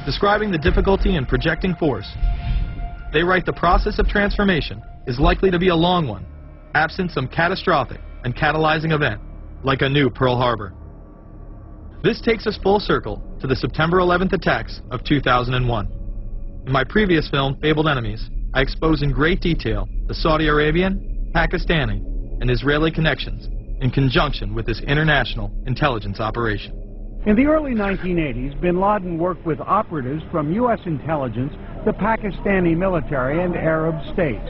describing the difficulty in projecting force. They write the process of transformation is likely to be a long one, absent some catastrophic and catalyzing event, like a new Pearl Harbor. This takes us full circle to the September 11th attacks of 2001. In my previous film, Fabled Enemies, I expose in great detail the Saudi Arabian, Pakistani, and Israeli connections in conjunction with this international intelligence operation. In the early 1980s, bin Laden worked with operatives from U.S. intelligence, the Pakistani military, and Arab states.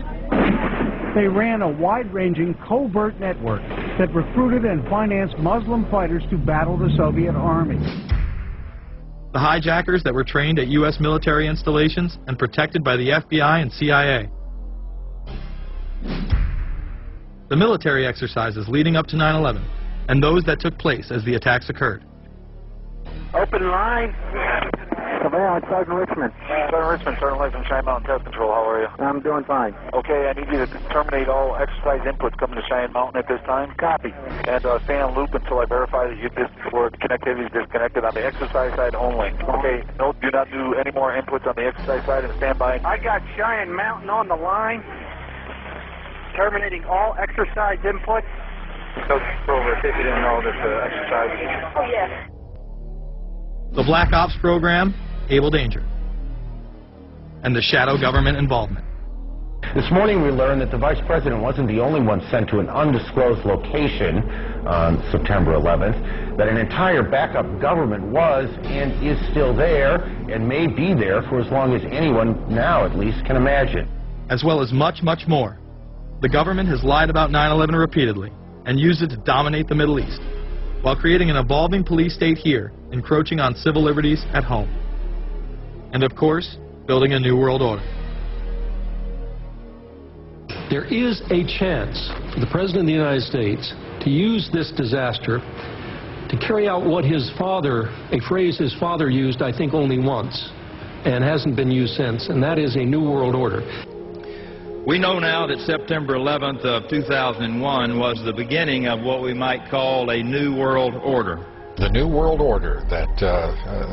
They ran a wide-ranging covert network that recruited and financed Muslim fighters to battle the Soviet army. The hijackers that were trained at U.S. military installations and protected by the FBI and CIA. The military exercises leading up to 9/11 and those that took place as the attacks occurred. Open line. Savannah, Sergeant Richmond. Sergeant Richmond, Sergeant Life from Cheyenne Mountain Test Control. How are you? I'm doing fine. Okay, I need you to terminate all exercise inputs coming to Cheyenne Mountain at this time. Copy. And stay on loop until I verify that connectivity is disconnected on the exercise side only. Okay, no, do not do any more inputs on the exercise side and stand by. I got Cheyenne Mountain on the line. Terminating all exercise inputs. So, over, if you didn't know that the exercise... Oh, yes. The Black Ops program, Able Danger, and the shadow government involvement. This morning we learned that the Vice President wasn't the only one sent to an undisclosed location on September 11th, that an entire backup government was and is still there and may be there for as long as anyone now at least can imagine. As well as much, much more. The government has lied about 9/11 repeatedly and used it to dominate the Middle East, while creating an evolving police state here, encroaching on civil liberties at home. And of course, building a new world order. There is a chance for the President of the United States to use this disaster to carry out what his father, a phrase his father used, I think, only once, and hasn't been used since, and that is a new world order. We know now that September 11th of 2001 was the beginning of what we might call a new world order. The new world order that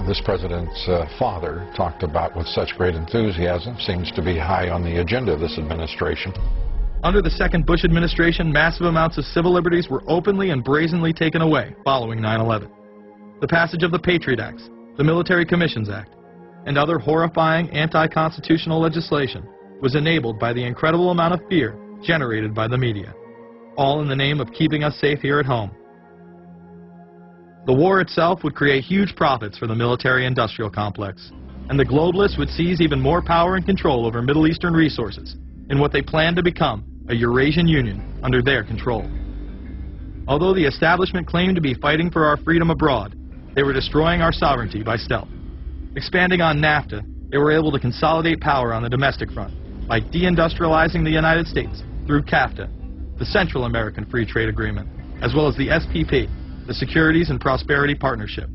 this president's father talked about with such great enthusiasm seems to be high on the agenda of this administration. Under the second Bush administration, massive amounts of civil liberties were openly and brazenly taken away following 9/11. The passage of the Patriot Acts, the Military Commissions Act, and other horrifying anti-constitutional legislation was enabled by the incredible amount of fear generated by the media, all in the name of keeping us safe here at home. The war itself would create huge profits for the military-industrial complex, and the globalists would seize even more power and control over Middle Eastern resources in what they planned to become a Eurasian Union under their control. Although the establishment claimed to be fighting for our freedom abroad, they were destroying our sovereignty by stealth. Expanding on NAFTA, they were able to consolidate power on the domestic front by deindustrializing the United States through CAFTA, the Central American Free Trade Agreement, as well as the SPP, the Securities and Prosperity Partnership.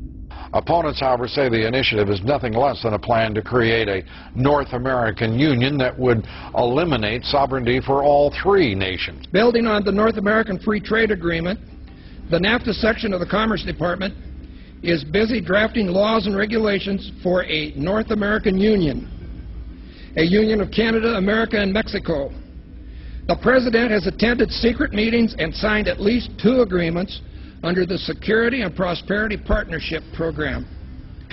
Opponents, however, say the initiative is nothing less than a plan to create a North American Union that would eliminate sovereignty for all three nations. Building on the North American Free Trade Agreement, the NAFTA section of the Commerce Department is busy drafting laws and regulations for a North American Union, a union of Canada, America, and Mexico. The President has attended secret meetings and signed at least 2 agreements under the Security and Prosperity Partnership Program.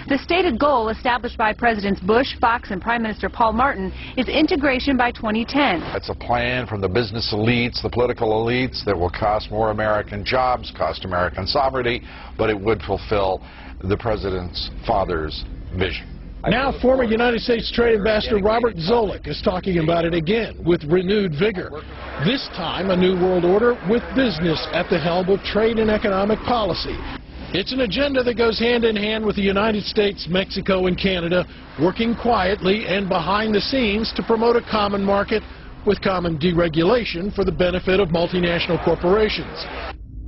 The stated goal established by Presidents Bush, Fox, and Prime Minister Paul Martin is integration by 2010. It's a plan from the business elites, the political elites, that will cost more American jobs, cost American sovereignty, but it would fulfill the President's father's vision. Now former United States Trade Ambassador Robert Zoellick is talking about it again with renewed vigor. This time a new world order with business at the helm of trade and economic policy. It's an agenda that goes hand in hand with the United States, Mexico, and Canada working quietly and behind the scenes to promote a common market with common deregulation for the benefit of multinational corporations.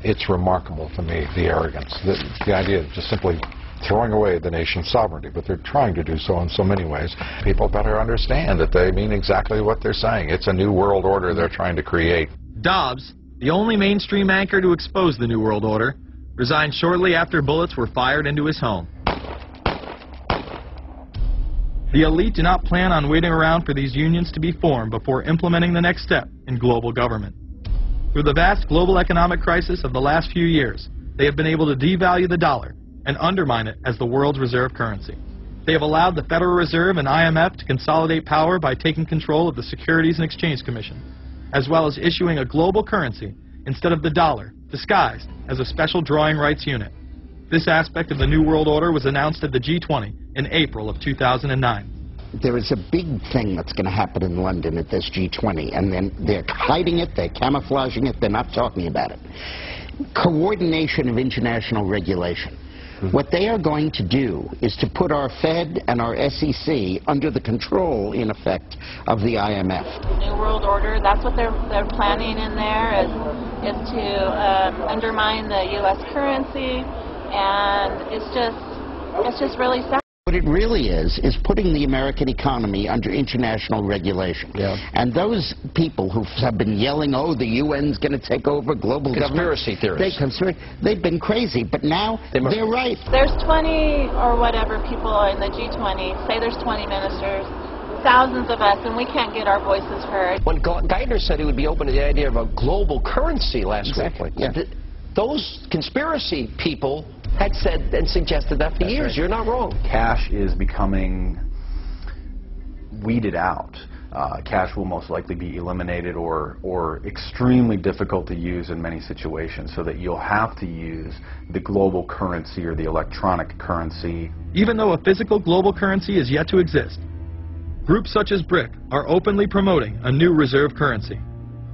It's remarkable to me, the arrogance, the idea of just simply throwing away the nation's sovereignty, but they're trying to do so in so many ways. People better understand that they mean exactly what they're saying. It's a new world order they're trying to create. Dobbs, the only mainstream anchor to expose the new world order, resigned shortly after bullets were fired into his home. The elite do not plan on waiting around for these unions to be formed before implementing the next step in global government. Through the vast global economic crisis of the last few years, they have been able to devalue the dollar and undermine it as the world's reserve currency. They have allowed the Federal Reserve and IMF to consolidate power by taking control of the Securities and Exchange Commission, as well as issuing a global currency instead of the dollar, disguised as a special drawing rights unit. This aspect of the New World Order was announced at the G20 in April of 2009. There is a big thing that's going to happen in London at this G20, and then they're hiding it, they're camouflaging it, they're not talking about it. Coordination of international regulation. What they are going to do is to put our Fed and our SEC under the control, in effect, of the IMF. New World Order, that's what they're planning in there, is to undermine the U.S. currency, and it's just really sad. What it really is putting the American economy under international regulation. Yeah. And those people who have been yelling, oh, the UN's going to take over global conspiracy theorists. They've been crazy, but now they're right. There's 20 or whatever people in the G20. Say there's 20 ministers, thousands of us, and we can't get our voices heard. When Geithner said he would be open to the idea of a global currency last week, yeah. Those conspiracy people had said and suggested that for years. Right. You're not wrong. Cash is becoming weeded out. Cash will most likely be eliminated or extremely difficult to use in many situations, so that you'll have to use the global currency or the electronic currency. Even though a physical global currency is yet to exist, groups such as BRIC are openly promoting a new reserve currency,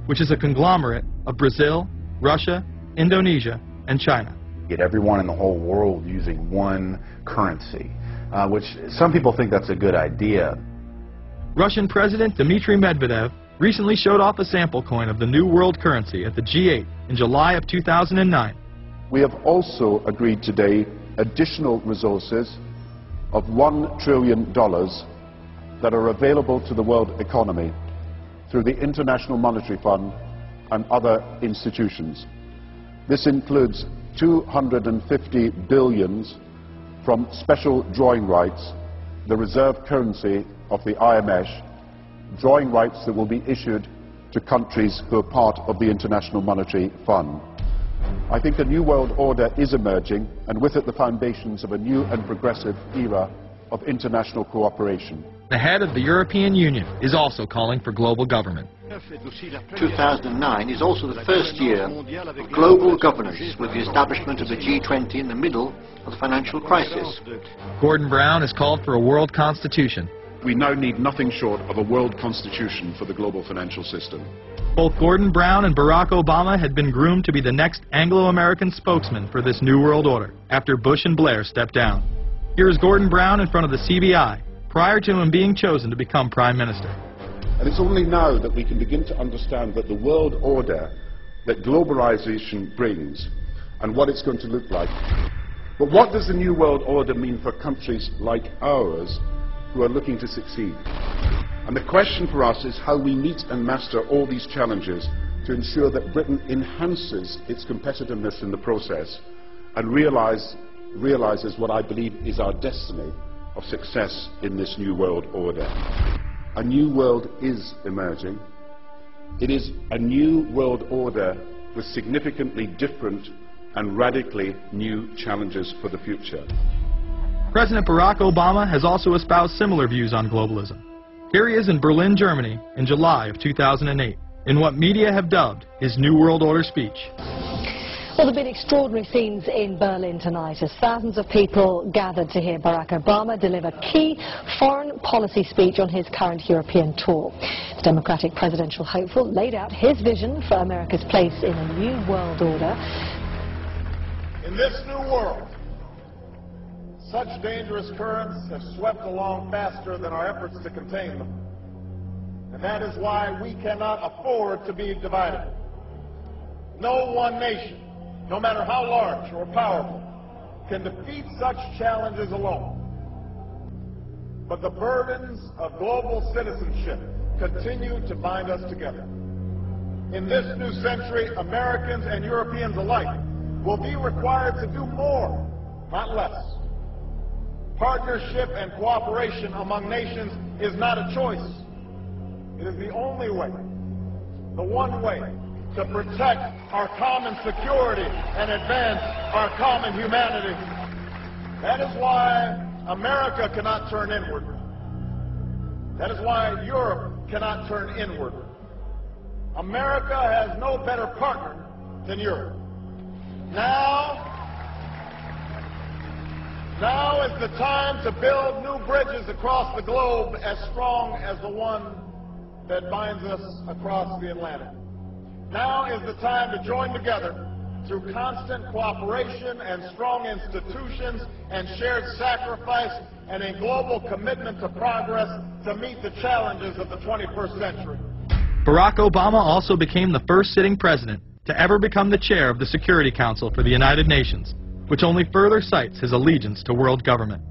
which is a conglomerate of Brazil, Russia, Indonesia, and China. Get everyone in the whole world using one currency, which some people think that's a good idea. Russian President Dmitry Medvedev recently showed off a sample coin of the new world currency at the G8 in July of 2009. We have also agreed today additional resources of $1 trillion that are available to the world economy through the International Monetary Fund and other institutions. This includes 250 billion from special drawing rights, the reserve currency of the IMF, drawing rights that will be issued to countries who are part of the International Monetary Fund. I think a new world order is emerging, and with it the foundations of a new and progressive era of international cooperation. The head of the European Union is also calling for global government. 2009 is also the first year of global governance, with the establishment of the G20 in the middle of the financial crisis. Gordon Brown has called for a world constitution. We now need nothing short of a world constitution for the global financial system. Both Gordon Brown and Barack Obama had been groomed to be the next Anglo-American spokesman for this new world order after Bush and Blair stepped down. Here is Gordon Brown in front of the CBI prior to him being chosen to become Prime Minister. And it's only now that we can begin to understand that the world order that globalization brings and what it's going to look like. But what does the new world order mean for countries like ours who are looking to succeed? And the question for us is how we meet and master all these challenges to ensure that Britain enhances its competitiveness in the process and realizes what I believe is our destiny of success in this new world order. A new world is emerging. It is a new world order with significantly different and radically new challenges for the future. President Barack Obama has also espoused similar views on globalism. Here he is in Berlin, Germany, in July of 2008, in what media have dubbed his New World Order speech. Well, there have been extraordinary scenes in Berlin tonight as thousands of people gathered to hear Barack Obama deliver key foreign policy speech on his current European tour. The Democratic presidential hopeful laid out his vision for America's place in a new world order. In this new world, such dangerous currents have swept along faster than our efforts to contain them. And that is why we cannot afford to be divided. No one nation, no matter how large or powerful, can defeat such challenges alone. But the burdens of global citizenship continue to bind us together. In this new century, Americans and Europeans alike will be required to do more, not less, Partnership and cooperation among nations is not a choice. It is the only way, the one way, to protect our common security and advance our common humanity. That is why America cannot turn inward. That is why Europe cannot turn inward. America has no better partner than Europe. Now is the time to build new bridges across the globe as strong as the one that binds us across the Atlantic. Now is the time to join together through constant cooperation and strong institutions and shared sacrifice and a global commitment to progress to meet the challenges of the 21st century. Barack Obama also became the first sitting president to ever become the chair of the Security Council for the United Nations, which only further cites his allegiance to world government.